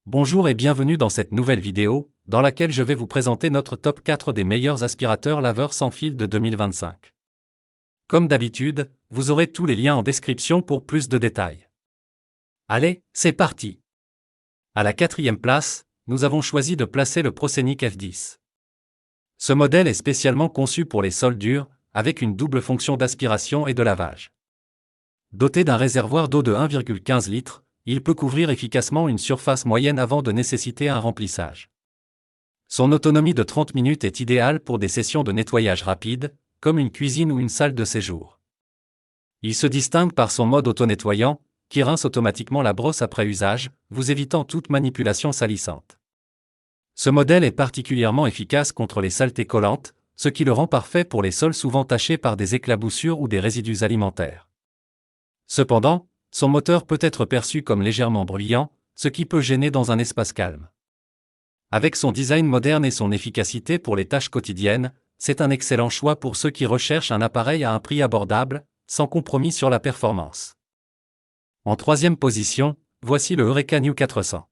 Bonjour et bienvenue dans cette nouvelle vidéo, dans laquelle je vais vous présenter notre top 4 des meilleurs aspirateurs laveurs sans fil de 2025. Comme d'habitude, vous aurez tous les liens en description pour plus de détails. Allez, c'est parti! À la 4e place, nous avons choisi de placer le Proscenic F10. Ce modèle est spécialement conçu pour les sols durs, avec une double fonction d'aspiration et de lavage. Doté d'un réservoir d'eau de 1,15 litres, il peut couvrir efficacement une surface moyenne avant de nécessiter un remplissage. Son autonomie de 30 minutes est idéale pour des sessions de nettoyage rapide, comme une cuisine ou une salle de séjour. Il se distingue par son mode auto-nettoyant, qui rince automatiquement la brosse après usage, vous évitant toute manipulation salissante. Ce modèle est particulièrement efficace contre les saletés collantes, ce qui le rend parfait pour les sols souvent tachés par des éclaboussures ou des résidus alimentaires. Cependant, son moteur peut être perçu comme légèrement bruyant, ce qui peut gêner dans un espace calme. Avec son design moderne et son efficacité pour les tâches quotidiennes, c'est un excellent choix pour ceux qui recherchent un appareil à un prix abordable, sans compromis sur la performance. En 3e position, voici le Eureka New 400.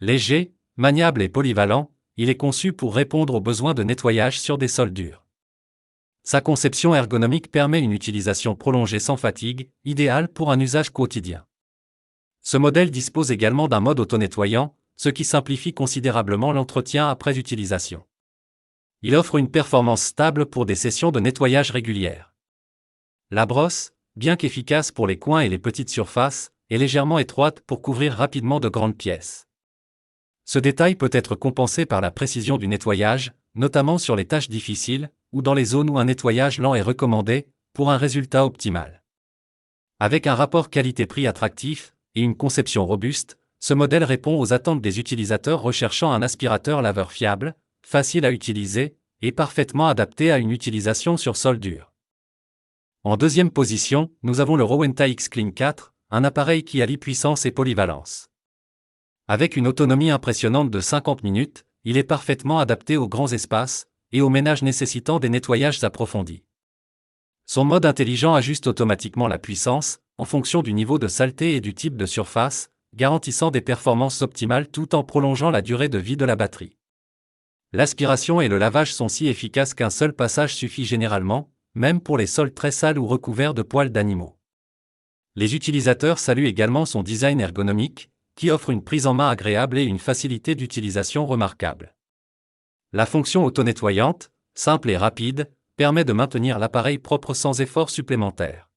Léger, maniable et polyvalent, il est conçu pour répondre aux besoins de nettoyage sur des sols durs. Sa conception ergonomique permet une utilisation prolongée sans fatigue, idéale pour un usage quotidien. Ce modèle dispose également d'un mode auto-nettoyant, ce qui simplifie considérablement l'entretien après utilisation. Il offre une performance stable pour des sessions de nettoyage régulières. La brosse, bien qu'efficace pour les coins et les petites surfaces, est légèrement étroite pour couvrir rapidement de grandes pièces. Ce détail peut être compensé par la précision du nettoyage, notamment sur les tâches difficiles, ou dans les zones où un nettoyage lent est recommandé, pour un résultat optimal. Avec un rapport qualité-prix attractif, et une conception robuste, ce modèle répond aux attentes des utilisateurs recherchant un aspirateur laveur fiable, facile à utiliser, et parfaitement adapté à une utilisation sur sol dur. En 2e position, nous avons le Rowenta X-Clean 4, un appareil qui allie puissance et polyvalence. Avec une autonomie impressionnante de 50 minutes, il est parfaitement adapté aux grands espaces, et aux ménages nécessitant des nettoyages approfondis. Son mode intelligent ajuste automatiquement la puissance, en fonction du niveau de saleté et du type de surface, garantissant des performances optimales tout en prolongeant la durée de vie de la batterie. L'aspiration et le lavage sont si efficaces qu'un seul passage suffit généralement, même pour les sols très sales ou recouverts de poils d'animaux. Les utilisateurs saluent également son design ergonomique, qui offre une prise en main agréable et une facilité d'utilisation remarquable. La fonction auto-nettoyante, simple et rapide, permet de maintenir l'appareil propre sans effort supplémentaire.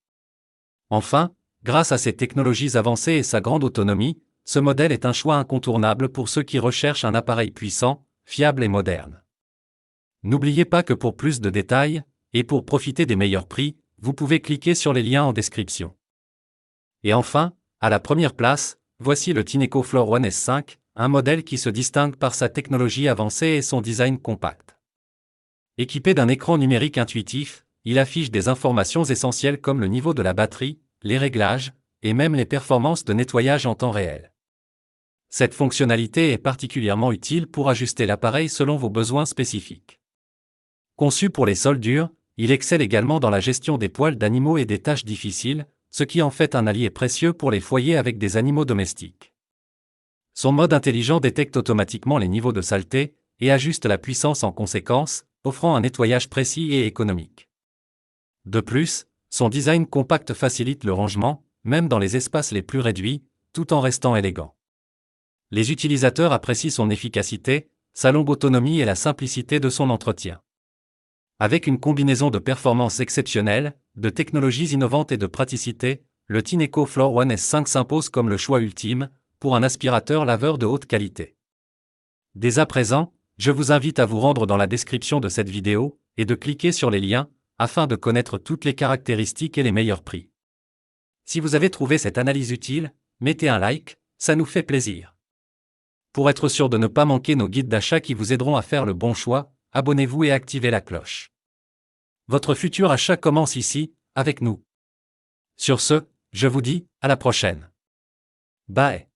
Enfin, grâce à ses technologies avancées et sa grande autonomie, ce modèle est un choix incontournable pour ceux qui recherchent un appareil puissant, fiable et moderne. N'oubliez pas que pour plus de détails, et pour profiter des meilleurs prix, vous pouvez cliquer sur les liens en description. Et enfin, à la première place, voici le Tineco Floor One S5, un modèle qui se distingue par sa technologie avancée et son design compact. Équipé d'un écran numérique intuitif, il affiche des informations essentielles comme le niveau de la batterie, les réglages, et même les performances de nettoyage en temps réel. Cette fonctionnalité est particulièrement utile pour ajuster l'appareil selon vos besoins spécifiques. Conçu pour les sols durs, il excelle également dans la gestion des poils d'animaux et des tâches difficiles, ce qui en fait un allié précieux pour les foyers avec des animaux domestiques. Son mode intelligent détecte automatiquement les niveaux de saleté, et ajuste la puissance en conséquence, offrant un nettoyage précis et économique. De plus, son design compact facilite le rangement, même dans les espaces les plus réduits, tout en restant élégant. Les utilisateurs apprécient son efficacité, sa longue autonomie et la simplicité de son entretien. Avec une combinaison de performances exceptionnelles, de technologies innovantes et de praticité, le Tineco Floor One S5 s'impose comme le choix ultime, pour un aspirateur laveur de haute qualité. Dès à présent, je vous invite à vous rendre dans la description de cette vidéo, et de cliquer sur les liens, afin de connaître toutes les caractéristiques et les meilleurs prix. Si vous avez trouvé cette analyse utile, mettez un like, ça nous fait plaisir. Pour être sûr de ne pas manquer nos guides d'achat qui vous aideront à faire le bon choix, abonnez-vous et activez la cloche. Votre futur achat commence ici, avec nous. Sur ce, je vous dis, à la prochaine. Bye.